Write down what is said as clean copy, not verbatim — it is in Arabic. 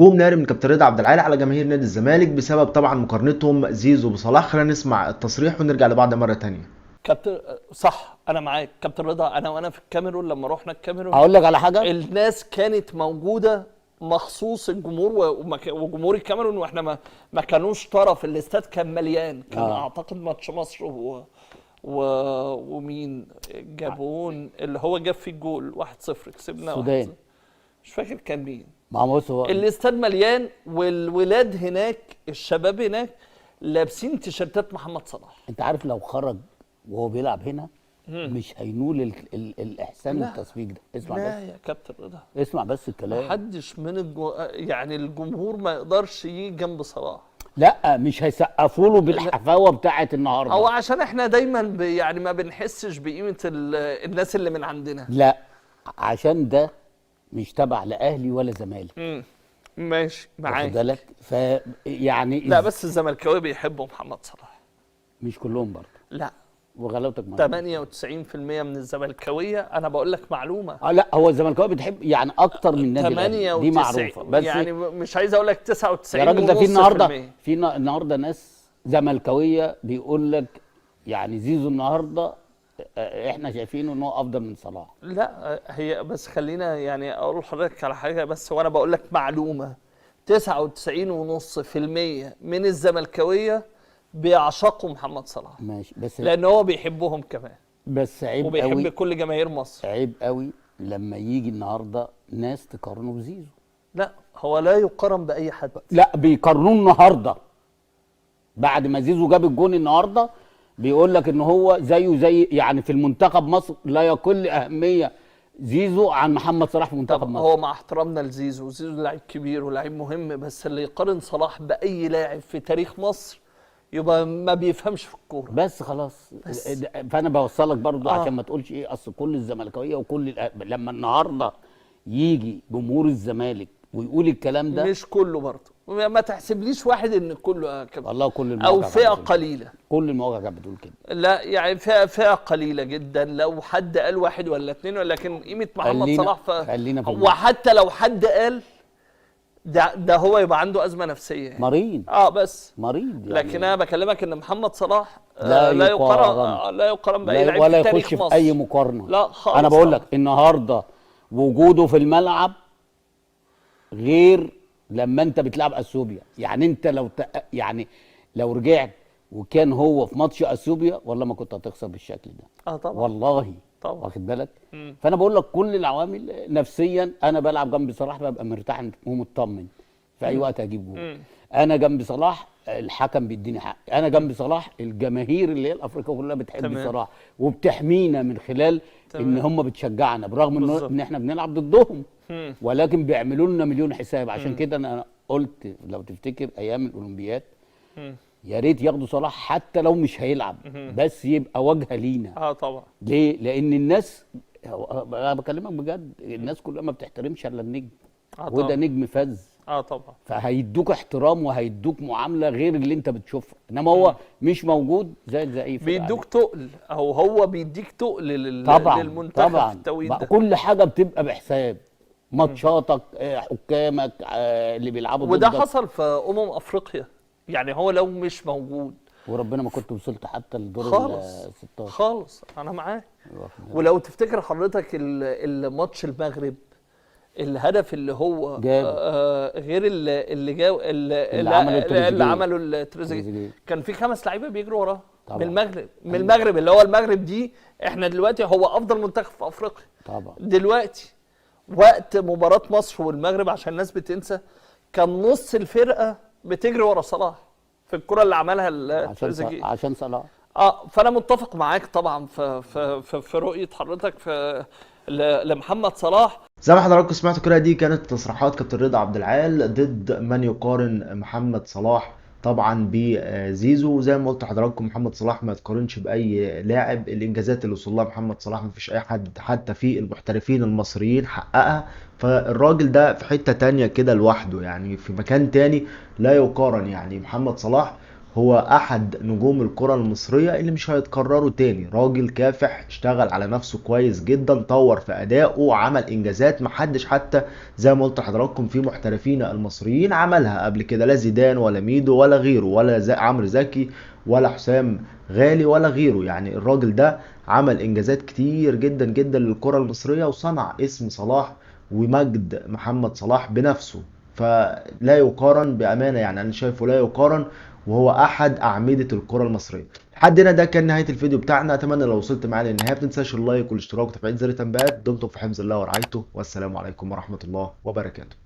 هجوم ناري من كابتن رضا عبد العال على جماهير نادي الزمالك بسبب طبعا مقارنتهم زيزو بصلاح. خلينا نسمع التصريح ونرجع لبعض مرة تانية. كابتن صح، انا معاك كابتن رضا. وانا في الكاميرون لما رحنا الكاميرون اقول لك على حاجه. الناس كانت موجوده مخصوص الجمهور وجمهور الكاميرون، واحنا ما كانوش طرف. الاستاد كان مليان. كان اعتقد ماتش مصر ومين جابون اللي هو جاب فيه الجول 1-0 كسبنا السودان. مش فاكر كان مين. ما بص هو الاستاد مليان، والولاد هناك الشباب هناك لابسين تيشيرتات محمد صلاح. انت عارف لو خرج وهو بيلعب هنا مش هينول الاحسان والتصفيق ده. اسمع لا بس يا كابتن رضا، اسمع بس الكلام. محدش من يعني الجمهور ما يقدرش يجي جنب صلاح. لا مش هيسقفوا له بالحفاوه بتاعه النهارده. او عشان احنا دايما يعني ما بنحسش بقيمه الناس اللي من عندنا. لا عشان ده مش تبع لا اهلي ولا زمالك. ماشي معاك. واخد بالك؟ فيعني لا بس الزملكاويه بيحبوا محمد صلاح. مش كلهم برضه. لا وغلاوتك معايا 98% من الزملكاويه. انا بقول لك معلومه. لا هو الزملكاويه بتحب يعني اكتر من النادي الاهلي، دي معروفه. بس يعني مش عايز اقول لك 99 يا راجل ده في النهارده ناس زملكاويه بيقول لك يعني زيزو النهارده احنا شايفينه ان هو افضل من صلاح. لا هي بس خلينا يعني اقول لحضرتك على حاجه بس، وانا بقول لك معلومه. 99.5% من الزملكاويه بيعشقوا محمد صلاح. ماشي بس لان هو بيحبهم كمان. بس عيب وبيحب قوي كل جماهير مصر. عيب قوي لما يجي النهارده ناس تقارنه بزيزو. لا هو لا يقارن باي حد. لا بيقارنوه النهارده بعد ما زيزو جاب الجون النهارده. بيقول لك ان هو زيه زي يعني في المنتخب مصر لا يقل اهميه زيزو عن محمد صلاح في منتخب مصر. هو مع احترامنا لزيزو، زيزو لاعب كبير ولاعب مهم، بس اللي يقارن صلاح باي لاعب في تاريخ مصر يبقى ما بيفهمش في الكوره. بس خلاص بس. فانا بوصلك برضو عشان ما تقولش ايه اصل كل الزملكاويه لما النهارده يجي جمهور الزمالك ويقول الكلام ده. مش كله برضه، ما تحسبليش واحد ان كله كده. والله كل المواقع او فئه قليله. كل المواقع كانت بتقول كده. لا يعني فئه قليله جدا. لو حد قال واحد ولا اتنين، ولكن قيمه محمد صلاح خلينا في وحتى لو حد قال ده هو يبقى عنده ازمه نفسيه يعني. مريض. بس مريض يعني. لكن انا بكلمك ان محمد صلاح لا يقارن باي لعيب ولا في تاريخ يخش مصر. في اي مقارنه. لا خالص. انا بقول لك النهارده وجوده في الملعب غير لما انت بتلعب اثيوبيا. يعني انت يعني لو رجعت وكان هو في ماتش اثيوبيا والله ما كنت هتخسر بالشكل ده. طبعا والله طبعا. واخد بالك. فانا بقول لك كل العوامل نفسيا. انا بلعب جنب صلاح ببقى مرتاح ومطمن في اي وقت هجيب جول. انا جنب صلاح الحكم بيديني حق. انا جنب صلاح الجماهير اللي هي الافريقيه كلها بتحب صلاح وبتحمينا من خلال ان هم بتشجعنا برغم ان احنا بنلعب ضدهم. ولكن بيعملوا لنا مليون حساب. عشان كده انا قلت لو تفتكر ايام الاولمبياد يا ريت ياخدوا صلاح حتى لو مش هيلعب بس يبقى واجهه لينا. طبعا. ليه؟ لان الناس انا بكلمك بجد الناس كلها ما بتحترمش الا النجم. وده نجم فذ. طبعا. فهيدوك احترام وهيدوك معامله غير اللي انت بتشوفها. انما هو مش موجود زي اي فرقه. بيدوك تقل او هو بيديك تقل للمنتخب طبعا في التوقيت ده. كل حاجه بتبقى بحساب. ماتشاتك حكامك اللي بيلعبوا ضدك. وده حصل في افريقيا. يعني هو لو مش موجود وربنا ما كنت وصلت حتى لدور ال 16 خالص. انا معاك. ولو تفتكر حضرتك الماتش المغرب الهدف اللي هو غير اللي عمله التريزيجيه كان في 5 لعيبه بيجروا وراه من المغرب اللي هو المغرب دي. احنا دلوقتي هو افضل منتخب في افريقيا طبعا. دلوقتي وقت مباراه مصر والمغرب عشان الناس بتنسى كان نص الفرقه بتجري ورا صلاح في الكره اللي عملها التريزيجيه عشان صلاح. فانا متفق معاك طبعا في رؤيه حضرتك لمحمد صلاح. زي ما حضراتكم سمعتوا كده دي كانت تصريحات كابتن رضا عبد العال ضد من يقارن محمد صلاح طبعا بزيزو. وزي ما قلت لحضراتكم محمد صلاح ما يتقارنش باي لاعب. الانجازات اللي وصل لها محمد صلاح ما فيش اي حد حتى في المحترفين المصريين حققها. فالراجل ده في حتة تانية كده لوحده يعني في مكان تاني لا يقارن يعني محمد صلاح. هو احد نجوم الكرة المصرية اللي مش هيتكرروا تاني. راجل كافح، اشتغل على نفسه كويس جدا، طور في ادائه، عمل انجازات محدش حتى زي ما قلت لحضراتكم في محترفين المصريين عملها قبل كده، لا زيدان ولا ميدو ولا غيره، ولا عمرو زكي ولا حسام غالي ولا غيره. يعني الراجل ده عمل انجازات كتير جدا جدا للكرة المصرية، وصنع اسم صلاح ومجد محمد صلاح بنفسه. فلا يقارن بأمانة، يعني أنا شايفه لا يقارن، وهو أحد أعمدة الكرة المصرية. لحد هنا ده كان نهاية الفيديو بتاعنا. أتمنى لو وصلت معايا للنهاية متنساش اللايك والاشتراك وتفعيل زر التنبيهات. دمتم في حفظ الله ورعايته، والسلام عليكم ورحمة الله وبركاته.